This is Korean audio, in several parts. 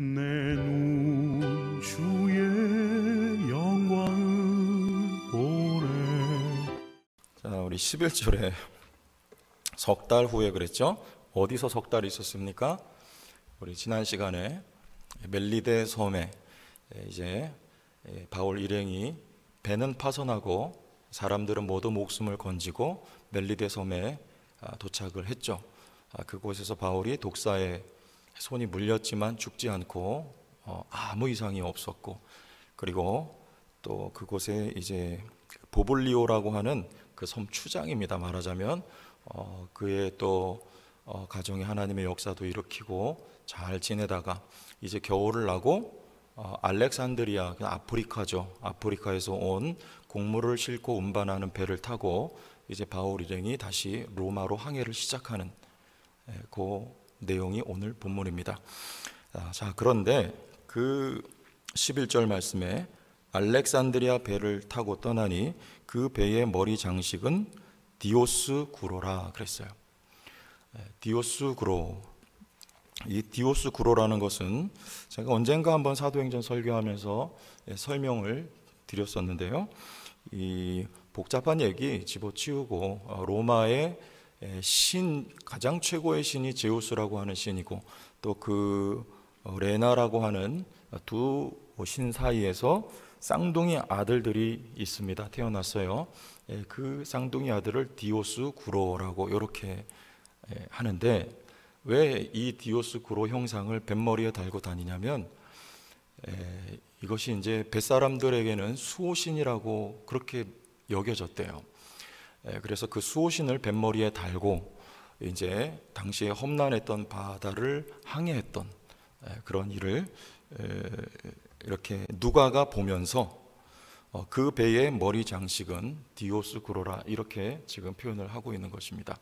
내 눈 주의 영광을 보네. 자, 우리 11절에 석 달 후에 그랬죠? 어디서 석 달이 있었습니까? 우리 지난 시간에 멜리데 섬에 이제 바울 일행이 배는 파손하고 사람들은 모두 목숨을 건지고 멜리데 섬에 도착을 했죠. 그곳에서 바울이 독사에 손이 물렸지만 죽지 않고 아무 이상이 없었고, 그리고 또 그곳에 이제 보블리오라고 하는 그 섬 추장입니다. 말하자면 그의 또 가정에 하나님의 역사도 일으키고 잘 지내다가 이제 겨울을 나고 알렉산드리아, 아프리카죠. 아프리카에서 온 곡물을 싣고 운반하는 배를 타고 이제 바울 일행이 다시 로마로 항해를 시작하는 그 내용이 오늘 본문입니다. 자, 그런데 그 11절 말씀에 알렉산드리아 배를 타고 떠나니 그 배의 머리 장식은 디오스구로라 그랬어요. 디오스구로. 이 디오스구로라는 것은 제가 언젠가 한번 사도행전 설교하면서 설명을 드렸었는데요. 이 복잡한 얘기 집어치우고 로마의 신, 가장 최고의 신이 제우스라고 하는 신이고, 또 그 레나라고 하는 두 신 사이에서 쌍둥이 아들들이 있습니다. 태어났어요. 그 쌍둥이 아들을 디오스구로라고 이렇게 하는데, 왜 이 디오스구로 형상을 뱃머리에 달고 다니냐면 이것이 이제 뱃사람들에게는 수호신이라고 그렇게 여겨졌대요. 그래서 그 수호신을 뱃머리에 달고 이제 당시에 험난했던 바다를 항해했던 그런 일을 이렇게 누가가 보면서 그 배의 머리 장식은 디오스구로라 이렇게 지금 표현을 하고 있는 것입니다.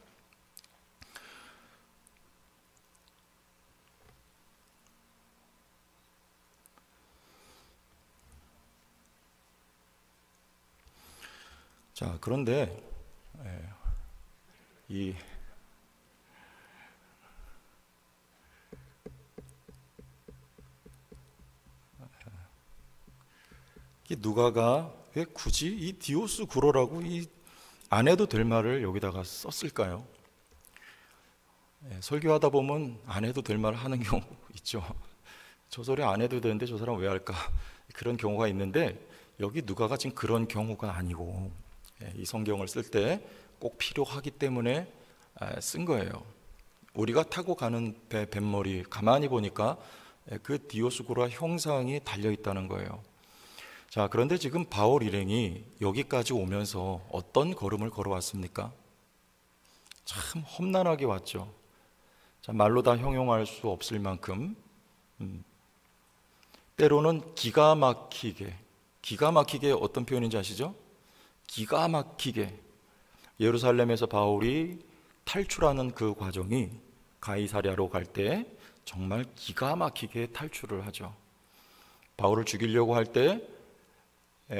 자, 그런데 이 누가가 왜 굳이 이 디오스구로라고 이 안 해도 될 말을 여기다가 썼을까요? 설교하다 보면 안 해도 될 말을 하는 경우 있죠. 저 소리 안 해도 되는데 저 사람 왜 할까? 그런 경우가 있는데, 여기 누가가 지금 그런 경우가 아니고 이 성경을 쓸 때 꼭 필요하기 때문에 쓴 거예요. 우리가 타고 가는 배 뱃머리 가만히 보니까 그 디오스구로 형상이 달려 있다는 거예요. 자, 그런데 지금 바울 일행이 여기까지 오면서 어떤 걸음을 걸어왔습니까? 참 험난하게 왔죠. 자, 말로 다 형용할 수 없을 만큼 때로는 기가 막히게 어떤 표현인지 아시죠? 기가 막히게 예루살렘에서 바울이 탈출하는 그 과정이 가이사랴로 갈 때 정말 기가 막히게 탈출을 하죠. 바울을 죽이려고 할 때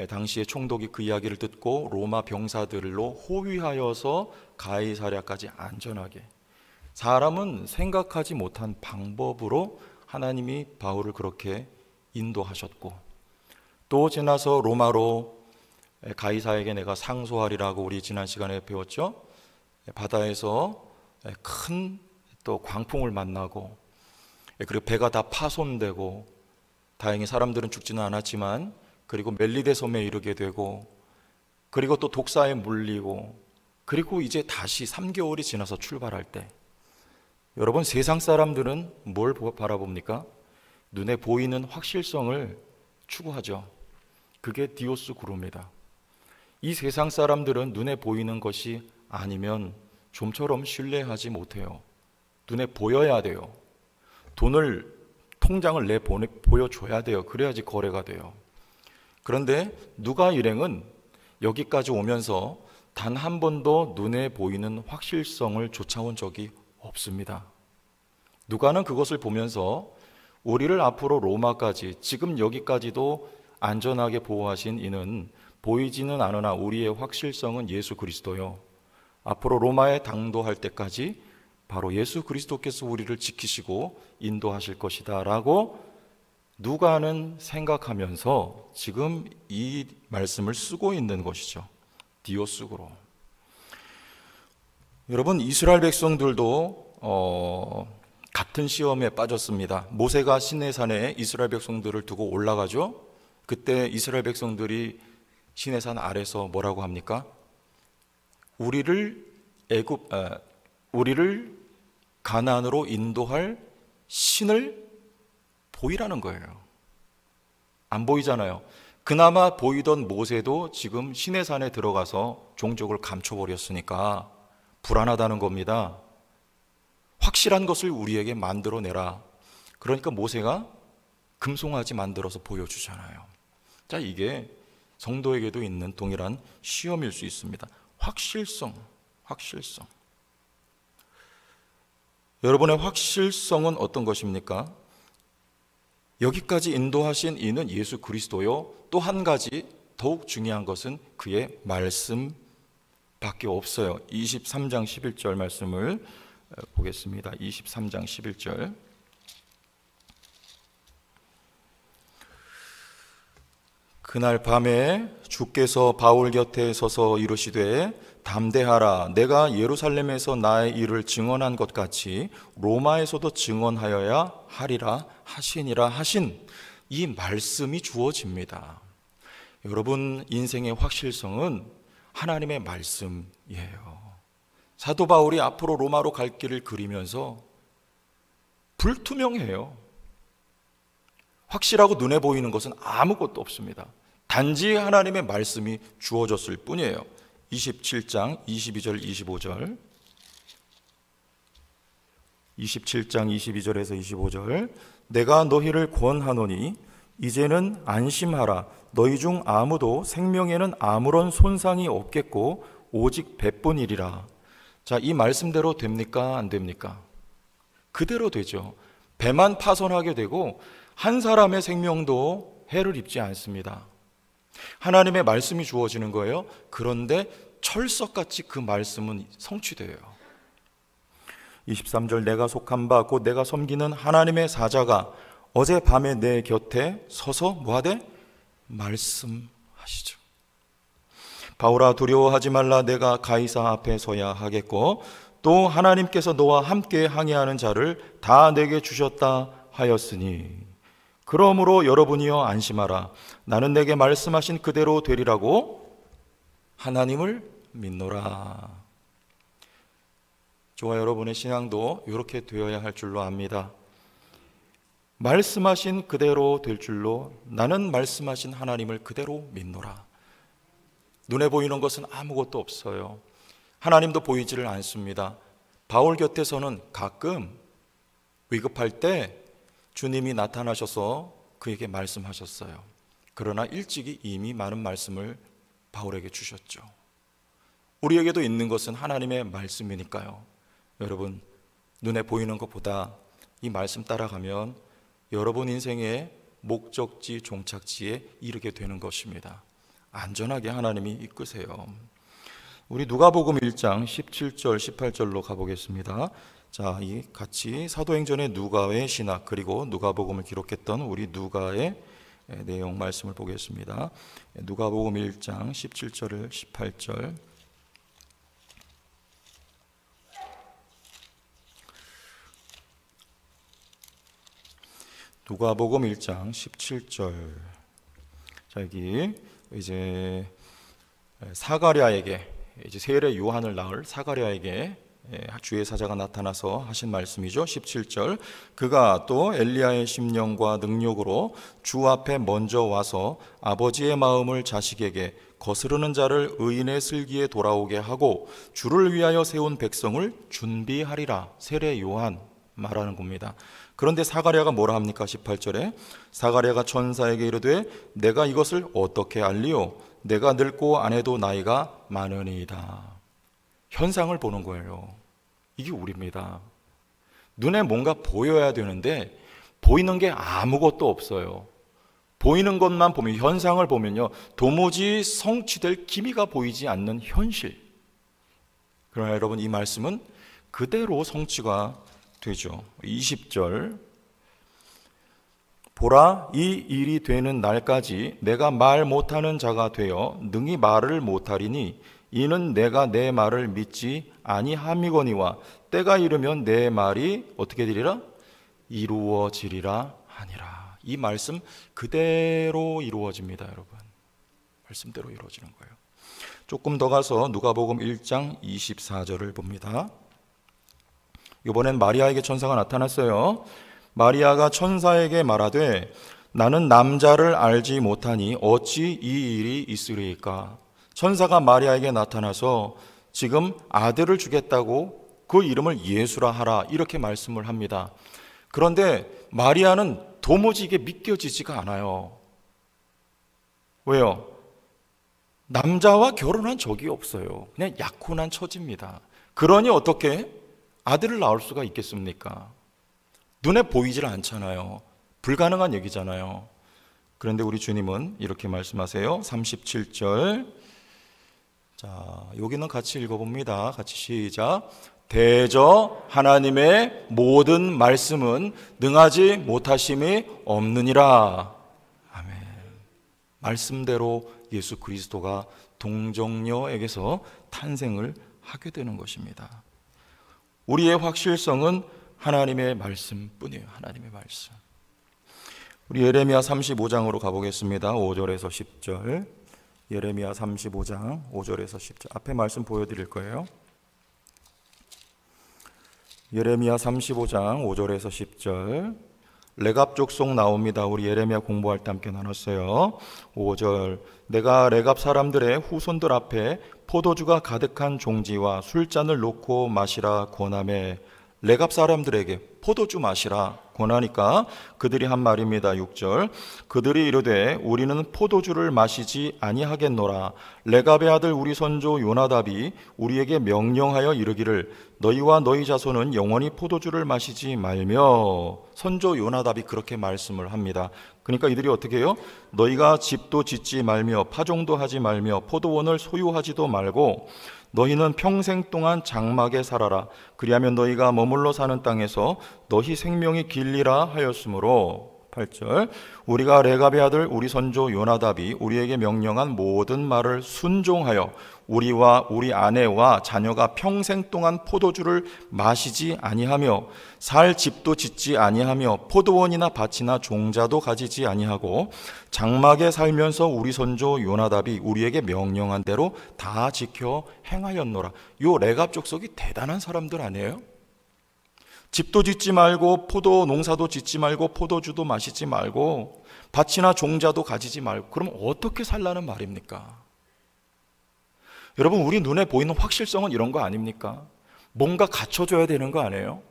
당시에 총독이 그 이야기를 듣고 로마 병사들로 호위하여서 가이사랴까지 안전하게, 사람은 생각하지 못한 방법으로 하나님이 바울을 그렇게 인도하셨고, 또 지나서 로마로 가이사에게 내가 상소하리라고 우리 지난 시간에 배웠죠. 바다에서 큰 또 광풍을 만나고, 그리고 배가 다 파손되고, 다행히 사람들은 죽지는 않았지만, 그리고 멜리데 섬에 이르게 되고, 그리고 또 독사에 물리고, 그리고 이제 다시 3개월이 지나서 출발할 때, 여러분 세상 사람들은 뭘 바라봅니까? 눈에 보이는 확실성을 추구하죠. 그게 디오스구로입니다. 이 세상 사람들은 눈에 보이는 것이 아니면 좀처럼 신뢰하지 못해요. 눈에 보여야 돼요. 돈을, 통장을 보여줘야 돼요. 그래야지 거래가 돼요. 그런데 누가 일행은 여기까지 오면서 단 한 번도 눈에 보이는 확실성을 쫓아온 적이 없습니다. 누가는 그것을 보면서 우리를 앞으로 로마까지, 지금 여기까지도 안전하게 보호하신 이는 보이지는 않으나 우리의 확실성은 예수 그리스도요, 앞으로 로마에 당도할 때까지 바로 예수 그리스도께서 우리를 지키시고 인도하실 것이다 라고 누가는 생각하면서 지금 이 말씀을 쓰고 있는 것이죠. 디오스고로. 여러분, 이스라엘 백성들도 같은 시험에 빠졌습니다. 모세가 시내산에 이스라엘 백성들을 두고 올라가죠. 그때 이스라엘 백성들이 시내산 아래서 뭐라고 합니까? 우리를 가나안으로 인도할 신을 보이라는 거예요. 안 보이잖아요. 그나마 보이던 모세도 지금 시내산에 들어가서 종족을 감춰버렸으니까 불안하다는 겁니다. 확실한 것을 우리에게 만들어내라. 그러니까 모세가 금송아지 만들어서 보여주잖아요. 자, 이게 성도에게도 있는 동일한 시험일 수 있습니다. 확실성. 여러분의 확실성은 어떤 것입니까? 여기까지 인도하신 이는 예수 그리스도요. 또 한 가지 더욱 중요한 것은 그의 말씀밖에 없어요. 23장 11절 말씀을 보겠습니다. 23장 11절. 그날 밤에 주께서 바울 곁에 서서 이르시되 담대하라. 내가 예루살렘에서 나의 일을 증언한 것 같이 로마에서도 증언하여야 하리라 하시니라 하신 이 말씀이 주어집니다. 여러분, 인생의 확실성은 하나님의 말씀이에요. 사도 바울이 앞으로 로마로 갈 길을 그리면서 불투명해요. 확실하고 눈에 보이는 것은 아무것도 없습니다. 단지 하나님의 말씀이 주어졌을 뿐이에요. 27장 22절 25절 27장 22절에서 25절 내가 너희를 권하노니 이제는 안심하라. 너희 중 아무도 생명에는 아무런 손상이 없겠고 오직 배뿐이리라. 자, 이 말씀대로 됩니까? 안 됩니까? 그대로 되죠. 배만 파손하게 되고 한 사람의 생명도 해를 입지 않습니다. 하나님의 말씀이 주어지는 거예요. 그런데 철석같이 그 말씀은 성취돼요. 23절 내가 속한 바 곧 내가 섬기는 하나님의 사자가 어젯밤에 내 곁에 서서 뭐하되? 말씀하시죠. 바울아 두려워하지 말라. 내가 가이사 앞에 서야 하겠고 또 하나님께서 너와 함께 항해하는 자를 다 내게 주셨다 하였으니 그러므로 여러분이여 안심하라. 나는 내게 말씀하신 그대로 되리라고 하나님을 믿노라. 저와 여러분의 신앙도 이렇게 되어야 할 줄로 압니다. 말씀하신 그대로 될 줄로 나는 말씀하신 하나님을 그대로 믿노라. 눈에 보이는 것은 아무것도 없어요. 하나님도 보이지를 않습니다. 바울 곁에서는 가끔 위급할 때 주님이 나타나셔서 그에게 말씀하셨어요. 그러나 일찍이 이미 많은 말씀을 바울에게 주셨죠. 우리에게도 있는 것은 하나님의 말씀이니까요. 여러분, 눈에 보이는 것보다 이 말씀 따라가면 여러분 인생의 목적지, 종착지에 이르게 되는 것입니다. 안전하게 하나님이 이끄세요. 우리 누가복음 1장 17절, 18절로 가보겠습니다. 자, 이 같이 사도행전의 누가의 신학 그리고 누가복음을 기록했던 우리 누가의 내용 말씀을 보겠습니다. 누가복음 1장 17절, 18절. 누가복음 1장 17절. 자, 여기 이제 사가랴에게 이제 세례 요한을 낳을 사가랴에게 주의 사자가 나타나서 하신 말씀이죠. 17절. 그가 또 엘리야의 심령과 능력으로 주 앞에 먼저 와서 아버지의 마음을 자식에게 거스르는 자를 의인의 슬기에 돌아오게 하고 주를 위하여 세운 백성을 준비하리라. 세례 요한 말하는 겁니다. 그런데 사가랴가 뭐라 합니까? 18절에 사가랴가 천사에게 이르되 내가 이것을 어떻게 알리오? 내가 늙고 아내도 나이가 많으니이다. 현상을 보는 거예요. 이게 우리입니다. 눈에 뭔가 보여야 되는데 보이는 게 아무것도 없어요. 보이는 것만 보면, 현상을 보면요, 도무지 성취될 기미가 보이지 않는 현실. 그러나 여러분, 이 말씀은 그대로 성취가 되죠. 20절 보라, 이 일이 되는 날까지 내가 말 못하는 자가 되어 능히 말을 못하리니 이는 내가 내 말을 믿지 아니함이거니와 때가 이르면 내 말이 어떻게 되리라? 이루어지리라 하니라. 이 말씀 그대로 이루어집니다, 여러분. 말씀대로 이루어지는 거예요. 조금 더 가서 누가복음 1장 24절을 봅니다. 이번엔 마리아에게 천사가 나타났어요. 마리아가 천사에게 말하되 나는 남자를 알지 못하니 어찌 이 일이 있으리이까. 천사가 마리아에게 나타나서 지금 아들을 주겠다고 그 이름을 예수라 하라 이렇게 말씀을 합니다. 그런데 마리아는 도무지 이게 믿겨지지가 않아요. 왜요? 남자와 결혼한 적이 없어요. 그냥 약혼한 처지입니다. 그러니 어떻게 아들을 낳을 수가 있겠습니까? 눈에 보이질 않잖아요. 불가능한 얘기잖아요. 그런데 우리 주님은 이렇게 말씀하세요. 37절. 자, 여기는 같이 읽어봅니다. 같이 시작. 대저 하나님의 모든 말씀은 능하지 못하심이 없느니라. 아멘. 말씀대로 예수 그리스도가 동정녀에게서 탄생을 하게 되는 것입니다. 우리의 확실성은 하나님의 말씀뿐이에요. 하나님의 말씀. 우리 예레미야 35장으로 가보겠습니다. 5절에서 10절. 예레미야 35장 5절에서 10절. 앞에 말씀 보여드릴 거예요. 예레미야 35장 5절에서 10절. 레갑 족속 나옵니다. 우리 예레미야 공부할 때 함께 나눴어요. 5절. 내가 레갑 사람들의 후손들 앞에 포도주가 가득한 종지와 술잔을 놓고 마시라 권하매. 레갑 사람들에게 포도주 마시라 권하니까 그들이 한 말입니다. 6절. 그들이 이르되 우리는 포도주를 마시지 아니하겠노라. 레갑의 아들 우리 선조 요나답이 우리에게 명령하여 이르기를 너희와 너희 자손은 영원히 포도주를 마시지 말며. 선조 요나답이 그렇게 말씀을 합니다. 그러니까 이들이 어떻게 해요? 너희가 집도 짓지 말며 파종도 하지 말며 포도원을 소유하지도 말고 너희는 평생 동안 장막에 살아라. 그리하면 너희가 머물러 사는 땅에서 너희 생명이 길리라 하였으므로. 8절. 우리가 레갑의 아들 우리 선조 요나답이 우리에게 명령한 모든 말을 순종하여 우리와 우리 아내와 자녀가 평생 동안 포도주를 마시지 아니하며 살 집도 짓지 아니하며 포도원이나 밭이나 종자도 가지지 아니하고 장막에 살면서 우리 선조 요나답이 우리에게 명령한 대로 다 지켜 행하였노라. 요 레갑 족속이 대단한 사람들 아니에요? 집도 짓지 말고 포도 농사도 짓지 말고 포도주도 마시지 말고 밭이나 종자도 가지지 말고. 그럼 어떻게 살라는 말입니까? 여러분, 우리 눈에 보이는 확실성은 이런 거 아닙니까? 뭔가 갖춰줘야 되는 거 아니에요?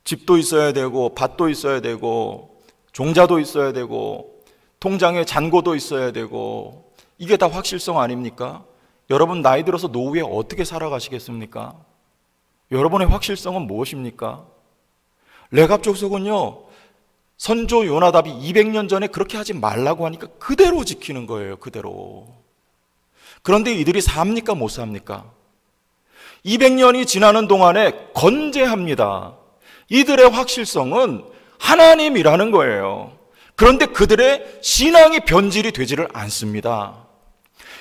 집도 있어야 되고 밭도 있어야 되고 종자도 있어야 되고 통장에 잔고도 있어야 되고 이게 다 확실성 아닙니까? 여러분 나이 들어서 노후에 어떻게 살아가시겠습니까? 여러분의 확실성은 무엇입니까? 레갑 족속은요, 선조 요나답이 200년 전에 그렇게 하지 말라고 하니까 그대로 지키는 거예요. 그대로. 그런데 이들이 삽니까? 못 삽니까? 200년이 지나는 동안에 건재합니다. 이들의 확실성은 하나님이라는 거예요. 그런데 그들의 신앙이 변질이 되지를 않습니다.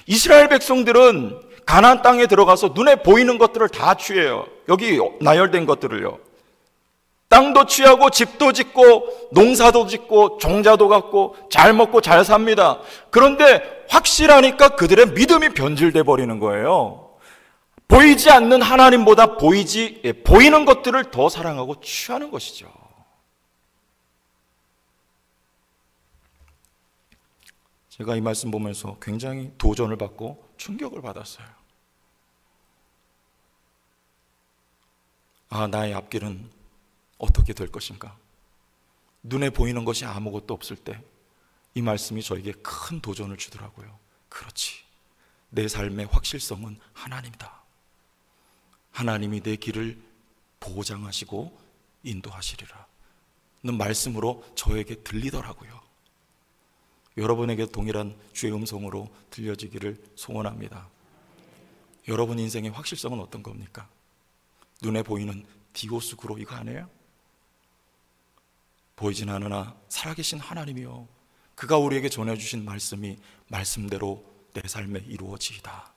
이스라엘 백성들은 가나안 땅에 들어가서 눈에 보이는 것들을 다 취해요. 여기 나열된 것들을요. 땅도 취하고 집도 짓고 농사도 짓고 종자도 갖고 잘 먹고 잘 삽니다. 그런데 확실하니까 그들의 믿음이 변질돼 버리는 거예요. 보이지 않는 하나님보다 보이는 것들을 더 사랑하고 취하는 것이죠. 제가 이 말씀 보면서 굉장히 도전을 받고 충격을 받았어요. 아, 나의 앞길은 어떻게 될 것인가? 눈에 보이는 것이 아무것도 없을 때 이 말씀이 저에게 큰 도전을 주더라고요. 그렇지. 내 삶의 확실성은 하나님이다. 하나님이 내 길을 보장하시고 인도하시리라. 는 말씀으로 저에게 들리더라고요. 여러분에게 동일한 주의 음성으로 들려지기를 소원합니다. 여러분 인생의 확실성은 어떤 겁니까? 눈에 보이는 디고스구로 이거 아니에요? 보이진 않으나 살아계신 하나님이요, 그가 우리에게 전해주신 말씀이 말씀대로 내 삶에 이루어지이다.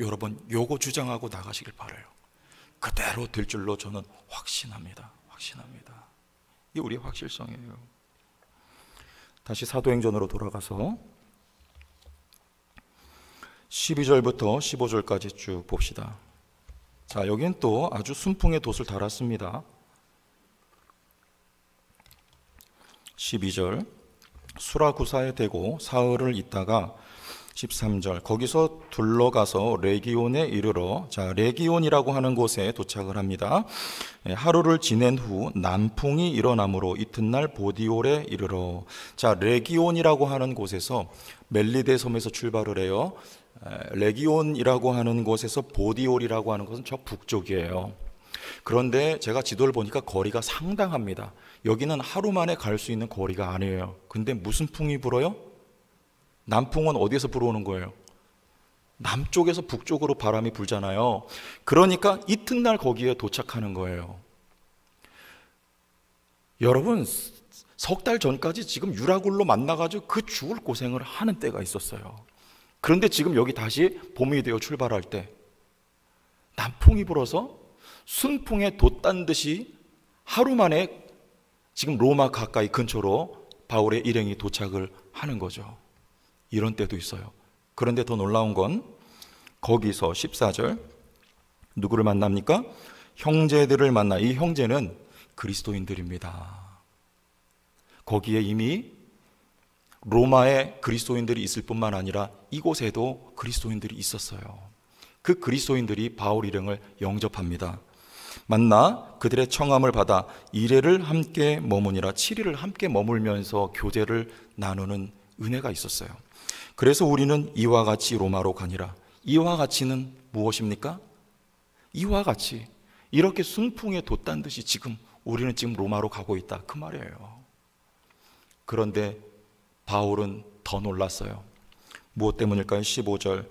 여러분, 요거 주장하고 나가시길 바라요. 그대로 될 줄로 저는 확신합니다. 이게 우리의 확실성이에요. 다시 사도행전으로 돌아가서 12절부터 15절까지 쭉 봅시다. 자, 여기는 또 아주 순풍의 돛을 달았습니다. 12절, 수라구사에 대고 사흘을 있다가 13절, 거기서 둘러가서 레기온에 이르러, 자, 레기온이라고 하는 곳에 도착을 합니다. 하루를 지낸 후 남풍이 일어나므로 이튿날 보디올에 이르러, 자, 레기온이라고 하는 곳에서 멜리데 섬에서 출발을 해요. 레기온이라고 하는 곳에서 보디올이라고 하는 곳은 저 북쪽이에요. 그런데 제가 지도를 보니까 거리가 상당합니다. 여기는 하루 만에 갈 수 있는 거리가 아니에요. 근데 무슨 풍이 불어요? 남풍은 어디에서 불어오는 거예요? 남쪽에서 북쪽으로 바람이 불잖아요. 그러니까 이튿날 거기에 도착하는 거예요. 여러분, 석 달 전까지 지금 유라굴로 만나가지고 그 죽을 고생을 하는 때가 있었어요. 그런데 지금 여기 다시 봄이 되어 출발할 때 남풍이 불어서 순풍에 돛단 듯이 하루 만에 지금 로마 가까이 근처로 바울의 일행이 도착을 하는 거죠. 이런 때도 있어요. 그런데 더 놀라운 건 거기서 14절, 누구를 만납니까? 형제들을 만나. 이 형제는 그리스도인들입니다. 거기에 이미 로마에 그리스도인들이 있을 뿐만 아니라 이곳에도 그리스도인들이 있었어요. 그 그리스도인들이 바울 일행을 영접합니다. 만나 그들의 청함을 받아 이레를 함께 머무니라. 7일을 함께 머물면서 교제를 나누는 은혜가 있었어요. 그래서 우리는 이와 같이 로마로 가니라. 이와 같이는 무엇입니까? 이와 같이 이렇게 순풍에 돛단 듯이 우리는 지금 로마로 가고 있다, 그 말이에요. 그런데 바울은 더 놀랐어요. 무엇 때문일까요? 15절,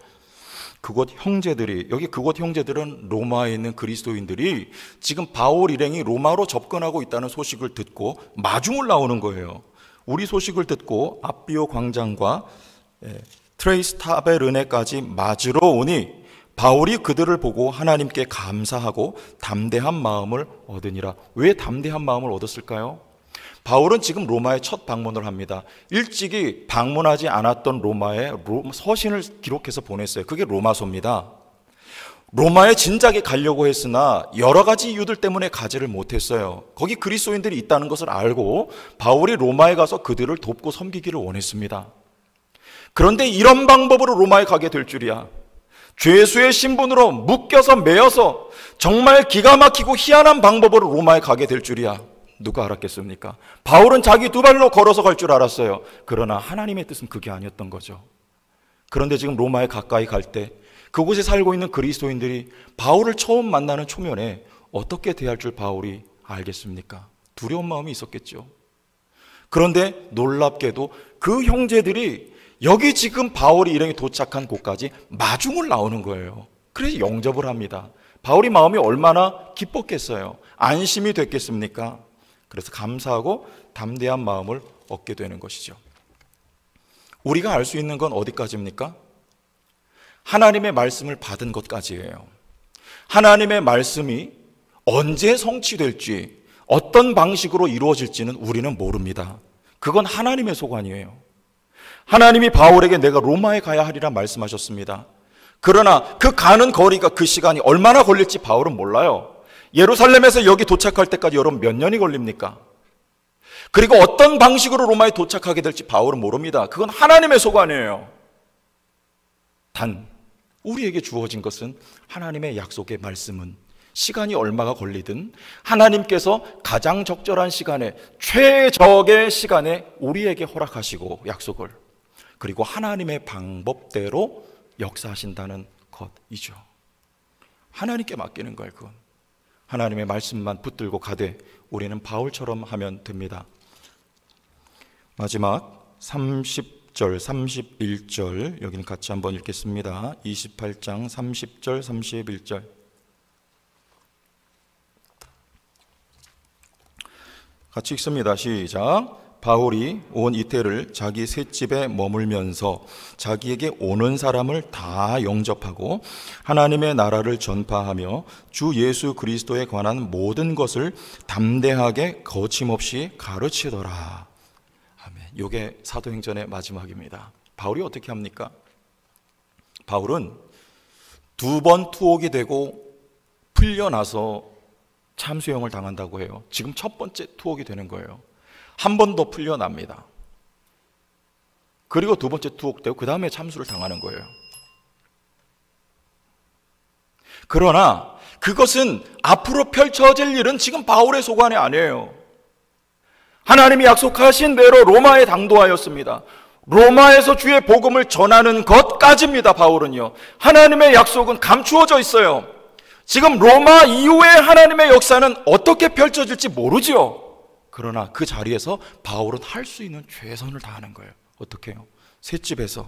그곳 형제들이, 여기 그곳 형제들은 로마에 있는 그리스도인들이 지금 바울 일행이 로마로 접근하고 있다는 소식을 듣고 마중을 나오는 거예요. 우리 소식을 듣고 아비오 광장과 트레이스타베르네까지 맞으러 오니 바울이 그들을 보고 하나님께 감사하고 담대한 마음을 얻으니라. 왜 담대한 마음을 얻었을까요? 바울은 지금 로마에 첫 방문을 합니다. 일찍이 방문하지 않았던 로마에 서신을 기록해서 보냈어요. 그게 로마서입니다. 로마에 진작에 가려고 했으나 여러 가지 이유들 때문에 가지를 못했어요. 거기 그리스도인들이 있다는 것을 알고 바울이 로마에 가서 그들을 돕고 섬기기를 원했습니다. 그런데 이런 방법으로 로마에 가게 될 줄이야. 죄수의 신분으로 묶여서 매여서 정말 기가 막히고 희한한 방법으로 로마에 가게 될 줄이야. 누가 알았겠습니까? 바울은 자기 두 발로 걸어서 갈 줄 알았어요. 그러나 하나님의 뜻은 그게 아니었던 거죠. 그런데 지금 로마에 가까이 갈 때 그곳에 살고 있는 그리스도인들이 바울을 처음 만나는 초면에 어떻게 대할 줄 바울이 알겠습니까? 두려운 마음이 있었겠죠. 그런데 놀랍게도 그 형제들이 여기 지금 바울이 일행이 도착한 곳까지 마중을 나오는 거예요. 그래서 영접을 합니다. 바울이 마음이 얼마나 기뻤겠어요. 안심이 됐겠습니까? 그래서 감사하고 담대한 마음을 얻게 되는 것이죠. 우리가 알 수 있는 건 어디까지입니까? 하나님의 말씀을 받은 것까지예요. 하나님의 말씀이 언제 성취될지, 어떤 방식으로 이루어질지는 우리는 모릅니다. 그건 하나님의 소관이에요. 하나님이 바울에게 내가 로마에 가야 하리라 말씀하셨습니다. 그러나 그 가는 거리가, 그 시간이 얼마나 걸릴지 바울은 몰라요. 예루살렘에서 여기 도착할 때까지 여러분 몇 년이 걸립니까? 그리고 어떤 방식으로 로마에 도착하게 될지 바울은 모릅니다. 그건 하나님의 소관이에요. 단 우리에게 주어진 것은 하나님의 약속의 말씀은 시간이 얼마가 걸리든 하나님께서 가장 적절한 시간에, 최적의 시간에 우리에게 허락하시고 약속을, 그리고 하나님의 방법대로 역사하신다는 것이죠. 하나님께 맡기는 거예요. 그건 하나님의 말씀만 붙들고 가되 우리는 바울처럼 하면 됩니다. 마지막 30절, 31절 여기는 같이 한번 읽겠습니다. 28장 30절, 31절 같이 읽습니다. 시작. 바울이 온 이태를 자기 셋집에 머물면서 자기에게 오는 사람을 다 영접하고 하나님의 나라를 전파하며 주 예수 그리스도에 관한 모든 것을 담대하게 거침없이 가르치더라. 아멘. 이게 사도행전의 마지막입니다. 바울이 어떻게 합니까? 바울은 2번 투옥이 되고 풀려나서 참수형을 당한다고 해요. 지금 첫 번째 투옥이 되는 거예요. 한 번 더 풀려납니다. 그리고 2번째 투옥되고 그 다음에 참수를 당하는 거예요. 그러나 그것은 앞으로 펼쳐질 일은 지금 바울의 소관이 아니에요. 하나님이 약속하신 대로 로마에 당도하였습니다. 로마에서 주의 복음을 전하는 것까지입니다. 바울은요. 하나님의 약속은 감추어져 있어요. 지금 로마 이후에 하나님의 역사는 어떻게 펼쳐질지 모르지요. 그러나 그 자리에서 바울은 할 수 있는 최선을 다하는 거예요. 어떻게 해요? 셋집에서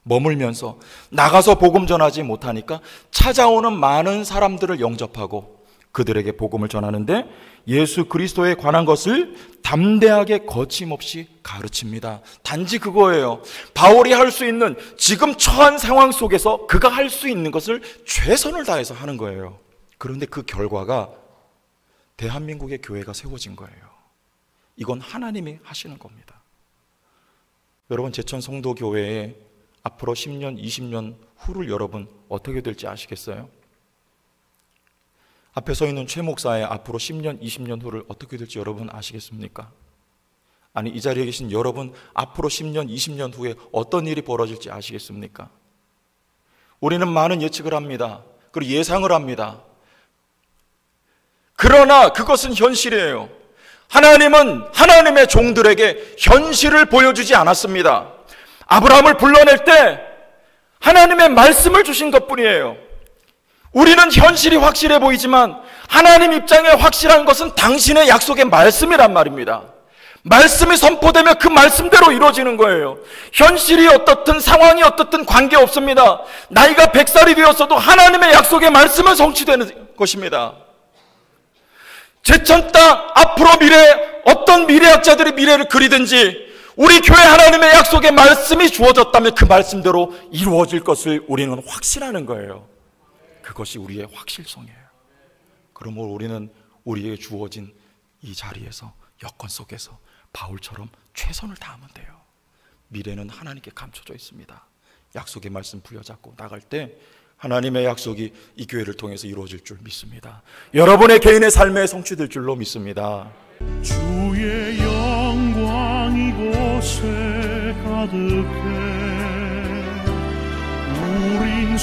머물면서 나가서 복음 전하지 못하니까 찾아오는 많은 사람들을 영접하고 그들에게 복음을 전하는데 예수 그리스도에 관한 것을 담대하게 거침없이 가르칩니다. 단지 그거예요. 바울이 할 수 있는 지금 처한 상황 속에서 그가 할 수 있는 것을 최선을 다해서 하는 거예요. 그런데 그 결과가 대한민국의 교회가 세워진 거예요. 이건 하나님이 하시는 겁니다. 여러분, 제천 성도교회에 앞으로 10년, 20년 후를 여러분 어떻게 될지 아시겠어요? 앞에 서 있는 최 목사의 앞으로 10년, 20년 후를 어떻게 될지 여러분 아시겠습니까? 아니, 이 자리에 계신 여러분 앞으로 10년, 20년 후에 어떤 일이 벌어질지 아시겠습니까? 우리는 많은 예측을 합니다. 그리고 예상을 합니다. 그러나 그것은 현실이에요. 하나님은 하나님의 종들에게 현실을 보여주지 않았습니다. 아브라함을 불러낼 때 하나님의 말씀을 주신 것뿐이에요. 우리는 현실이 확실해 보이지만 하나님 입장에 확실한 것은 당신의 약속의 말씀이란 말입니다. 말씀이 선포되면 그 말씀대로 이루어지는 거예요. 현실이 어떻든 상황이 어떻든 관계없습니다. 나이가 100살이 되었어도 하나님의 약속의 말씀은 성취되는 것입니다. 제천 땅 앞으로 미래, 어떤 미래학자들이 미래를 그리든지 우리 교회 하나님의 약속의 말씀이 주어졌다면 그 말씀대로 이루어질 것을 우리는 확신하는 거예요. 그것이 우리의 확실성이에요. 그러므로 우리는 우리에게 주어진 이 자리에서, 여건 속에서 바울처럼 최선을 다하면 돼요. 미래는 하나님께 감춰져 있습니다. 약속의 말씀 부여잡고 나갈 때 하나님의 약속이 이 교회를 통해서 이루어질 줄 믿습니다. 여러분의 개인의 삶에 성취될 줄로 믿습니다. 주의 영광 이곳에 가득해 우린